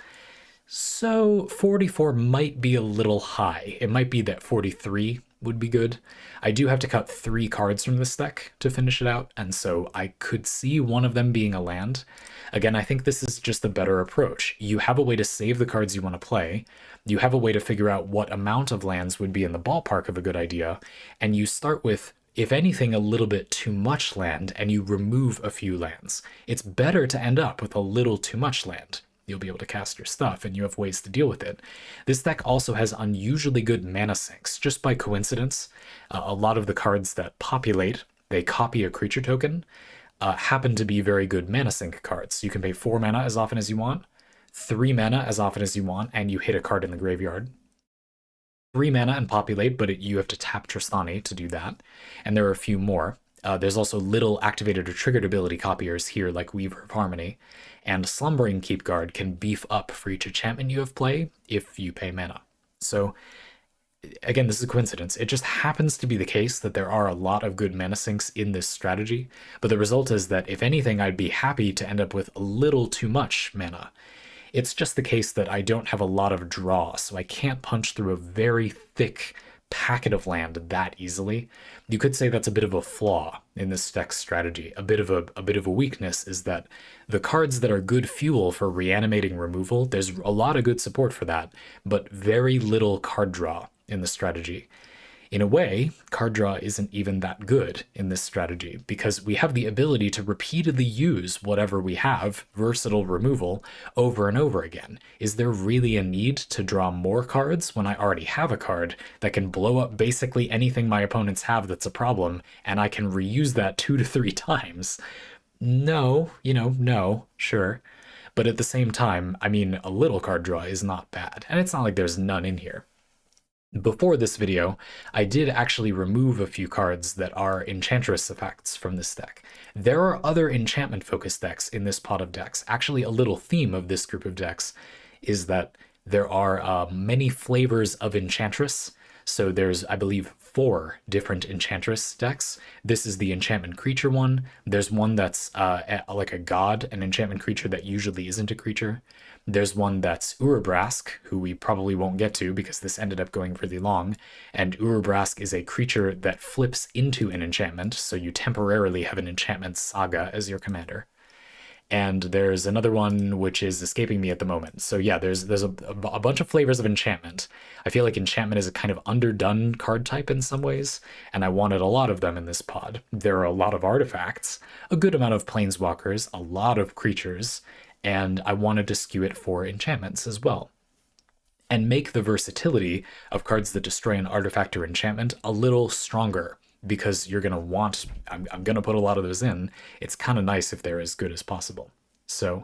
So 44 might be a little high. It might be that 43 would be good. I do have to cut 3 cards from this deck to finish it out, and so I could see one of them being a land. Again, I think this is just a better approach. You have a way to save the cards you want to play, you have a way to figure out what amount of lands would be in the ballpark of a good idea, and you start with, if anything, a little bit too much land, and you remove a few lands. It's better to end up with a little too much land. You'll be able to cast your stuff, and you have ways to deal with it. This deck also has unusually good mana sinks. Just by coincidence, a lot of the cards that populate, they copy a creature token, happen to be very good mana sink cards. You can pay 4 mana as often as you want, 3 mana as often as you want, and you hit a card in the graveyard. 3 mana and populate, but you have to tap Tristani to do that. And there are a few more. There's also little activated or triggered ability copiers here, like Weaver of Harmony, and Slumbering Keepguard can beef up for each enchantment you have play if you pay mana. So, again, this is a coincidence. It just happens to be the case that there are a lot of good mana sinks in this strategy, but the result is that, if anything, I'd be happy to end up with a little too much mana. It's just the case that I don't have a lot of draw, so I can't punch through a very thick packet of land that easily. You could say that's a bit of a flaw in this deck's strategy. A bit of a weakness is that the cards that are good fuel for reanimating removal, there's a lot of good support for that, but very little card draw in the strategy. In a way, card draw isn't even that good in this strategy, because we have the ability to repeatedly use whatever we have, versatile removal, over and over again. Is there really a need to draw more cards when I already have a card that can blow up basically anything my opponents have that's a problem, and I can reuse that 2 to 3 times? No, no, sure. But at the same time, I mean, a little card draw is not bad, and it's not like there's none in here. Before this video, I did actually remove a few cards that are Enchantress effects from this deck. There are other enchantment-focused decks in this pot of decks. Actually, a little theme of this group of decks is that there are many flavors of Enchantress. So there's, I believe, 4 different Enchantress decks. This is the enchantment creature one. There's one that's like a god, an enchantment creature that usually isn't a creature. There's one that's Urabrask, who we probably won't get to because this ended up going really long. And Urabrask is a creature that flips into an enchantment, so you temporarily have an enchantment saga as your commander. And there's another one which is escaping me at the moment. So yeah, there's a bunch of flavors of enchantment. I feel like enchantment is a kind of underdone card type in some ways, and I wanted a lot of them in this pod. There are a lot of artifacts, a good amount of planeswalkers, a lot of creatures, and I wanted to skew it for enchantments as well, and make the versatility of cards that destroy an artifact or enchantment a little stronger, because you're going to want, I'm going to put a lot of those in. It's kind of nice if they're as good as possible. So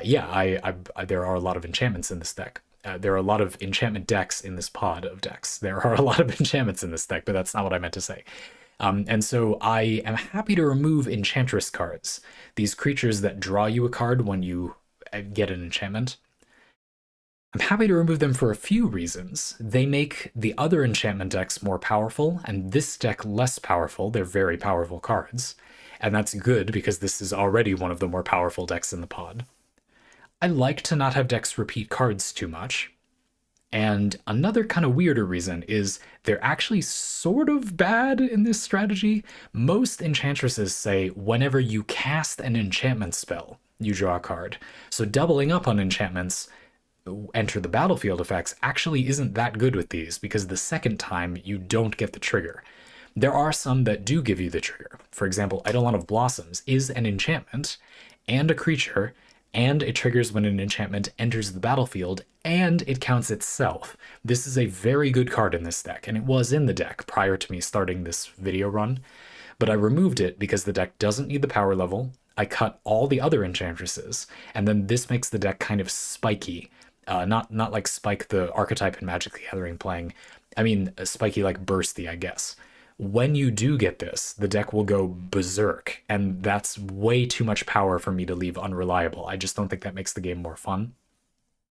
yeah, there are a lot of enchantments in this deck. There are a lot of enchantment decks in this pod of decks. There are a lot of enchantments in this deck, but that's not what I meant to say. And so I am happy to remove Enchantress cards, these creatures that draw you a card when you get an enchantment. I'm happy to remove them for a few reasons. They make the other enchantment decks more powerful, and this deck less powerful. They're very powerful cards, and that's good because this is already one of the more powerful decks in the pod. I like to not have decks repeat cards too much. And another kind of weirder reason is they're actually sort of bad in this strategy. Most enchantresses say whenever you cast an enchantment spell, you draw a card. So doubling up on enchantments, enter the battlefield effects, actually isn't that good with these, because the second time you don't get the trigger. There are some that do give you the trigger. For example, Eidolon of Blossoms is an enchantment and a creature, and it triggers when an enchantment enters the battlefield, and it counts itself. This is a very good card in this deck, and it was in the deck prior to me starting this video run, but I removed it because the deck doesn't need the power level. I cut all the other enchantresses, and then this makes the deck kind of spiky. Not like Spike the archetype in Magic the Gathering playing. I mean, spiky like bursty, I guess. When you do get this, the deck will go berserk, and that's way too much power for me to leave unreliable. I just don't think that makes the game more fun.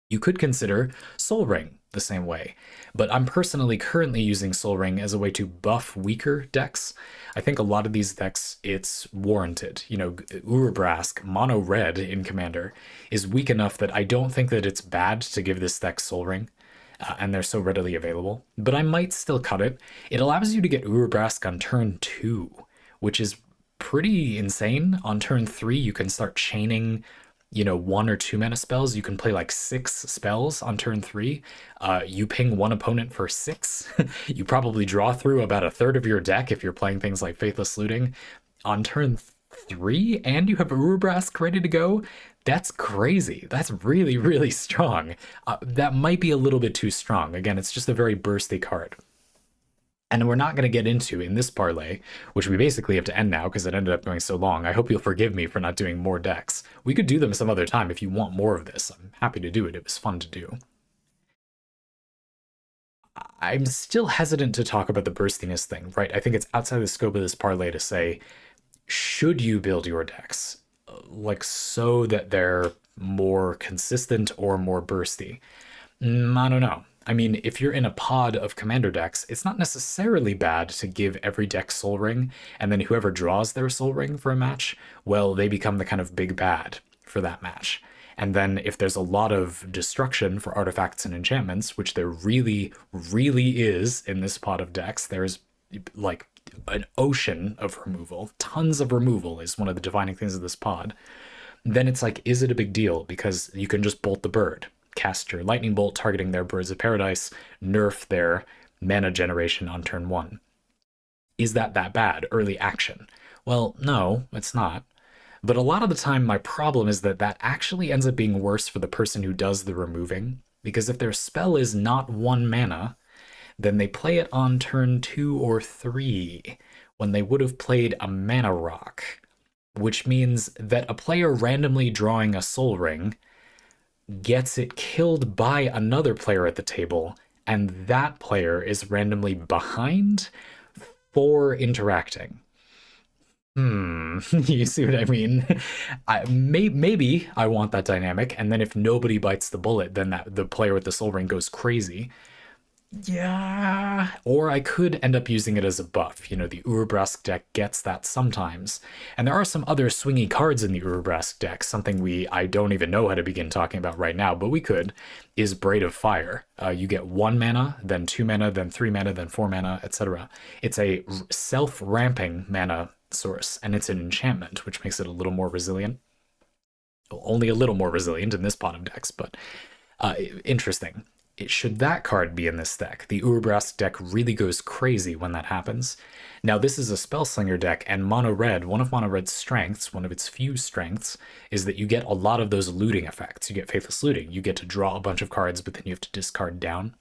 You could consider Soul Ring the same way, but I'm personally currently using Soul Ring as a way to buff weaker decks. I think a lot of these decks, it's warranted. You know, Urabrask, mono red in Commander, is weak enough that I don't think that it's bad to give this deck Soul Ring, and they're so readily available, but I might still cut it. It allows you to get Urabrask on turn 2, which is pretty insane. On turn 3, you can start chaining, you know, 1 or 2 mana spells. You can play like 6 spells on turn 3. You ping one opponent for 6. You probably draw through about a third of your deck if you're playing things like Faithless Looting. On turn 3, and you have Urabrask ready to go. That's crazy. That's really, really strong. That might be a little bit too strong. Again, it's just a very bursty card. And we're not going to get into in this parlay, which we basically have to end now because it ended up going so long. I hope you'll forgive me for not doing more decks. We could do them some other time if you want more of this. I'm happy to do it. It was fun to do. I'm still hesitant to talk about the burstiness thing, right? I think it's outside the scope of this parlay to say, should you build your decks like so that they're more consistent or more bursty? I don't know. I mean, if you're in a pod of commander decks, it's not necessarily bad to give every deck Soul Ring, and then whoever draws their Soul Ring for a match, well, they become the kind of big bad for that match. And then if there's a lot of destruction for artifacts and enchantments, which there really, really is in this pod of decks, there's like an ocean of removal. Tons of removal is one of the defining things of this pod. Then it's like, is it a big deal? Because you can just bolt the bird, cast your lightning bolt targeting their birds of paradise, nerf their mana generation on turn 1. Is that bad? Early action? Well, no, it's not. But a lot of the time, my problem is that that actually ends up being worse for the person who does the removing, because if their spell is not 1 mana, then they play it on turn 2 or 3, when they would have played a mana rock, which means that a player randomly drawing a Soul Ring gets it killed by another player at the table, and that player is randomly behind for interacting. You see what I mean? Maybe I want that dynamic, and then if nobody bites the bullet, then the player with the Soul Ring goes crazy. Yeah, or I could end up using it as a buff. You know, the Urabrask deck gets that sometimes. And there are some other swingy cards in the Urabrask deck, something I don't even know how to begin talking about right now, but we could, is Braid of Fire. You get 1 mana, then 2 mana, then 3 mana, then 4 mana, etc. It's a self-ramping mana source, and it's an enchantment, which makes it a little more resilient. Well, only a little more resilient in this pot of decks, but interesting. Should that card be in this deck? The Urabrask deck really goes crazy when that happens. Now, this is a Spellslinger deck, and Mono Red, one of Mono Red's strengths, one of its few strengths, is that you get a lot of those looting effects. You get Faithless Looting. You get to draw a bunch of cards, but then you have to discard down.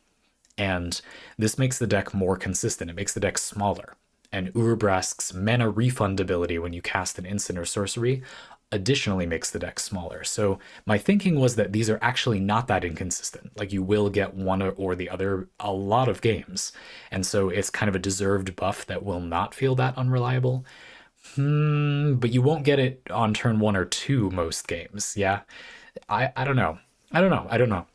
And this makes the deck more consistent. It makes the deck smaller. And Urabrask's mana refund ability when you cast an instant or sorcery additionally makes the deck smaller. So my thinking was that these are actually not that inconsistent. Like, you will get one or the other a lot of games. And so it's kind of a deserved buff that will not feel that unreliable. But you won't get it on turn 1 or 2 most games. Yeah. I don't know. I don't know.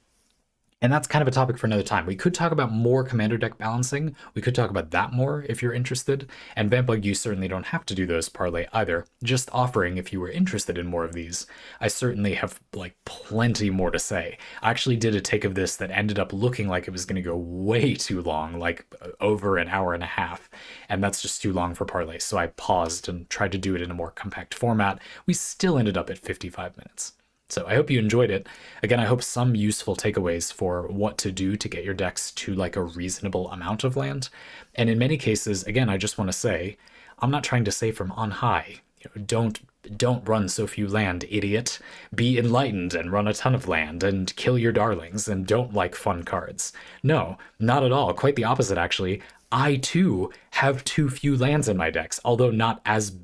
And that's kind of a topic for another time. We could talk about more commander deck balancing. We could talk about that more if you're interested. And vampbug, you certainly don't have to do those parlay either. Just offering if you were interested in more of these. I certainly have like plenty more to say. I actually did a take of this that ended up looking like it was going to go way too long, like over an hour and a half. And that's just too long for parlay. So I paused and tried to do it in a more compact format. We still ended up at 55 minutes. So I hope you enjoyed it. Again, I hope some useful takeaways for what to do to get your decks to like a reasonable amount of land. And in many cases, again, I just want to say, I'm not trying to say from on high, don't run so few land, idiot. Be enlightened and run a ton of land and kill your darlings and don't like fun cards. No, not at all. Quite the opposite, actually. I too have too few lands in my decks, although not as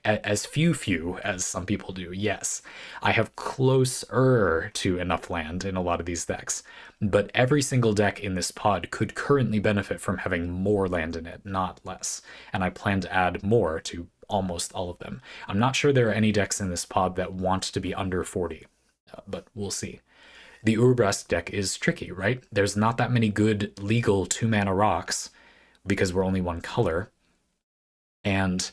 as few as some people do. Yes, I have closer to enough land in a lot of these decks, but every single deck in this pod could currently benefit from having more land in it, not less. And I plan to add more to almost all of them. I'm not sure there are any decks in this pod that want to be under 40, but we'll see. The Urabrask deck is tricky, right? There's not that many good legal 2-mana rocks because we're only one color. And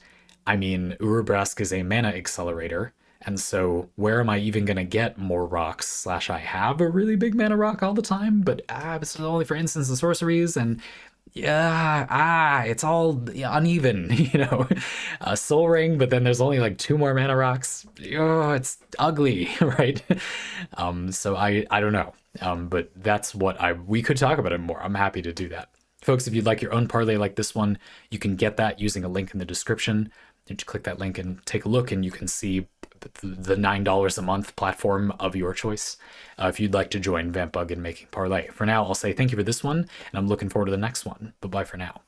I mean, Urabrask is a mana accelerator, and so where am I even going to get more rocks? Slash, I have a really big mana rock all the time, but it's only for instants and sorceries, and yeah, it's all uneven, you know. Soul Ring, but then there's only like 2 more mana rocks. Oh, it's ugly, right? So I don't know. But that's what we could talk about it more. I'm happy to do that. Folks, if you'd like your own parlay like this one, you can get that using a link in the description. You click that link and take a look, and you can see the $9 a month platform of your choice if you'd like to join vampbug in making parlay. For now, I'll say thank you for this one, and I'm looking forward to the next one. But bye for now.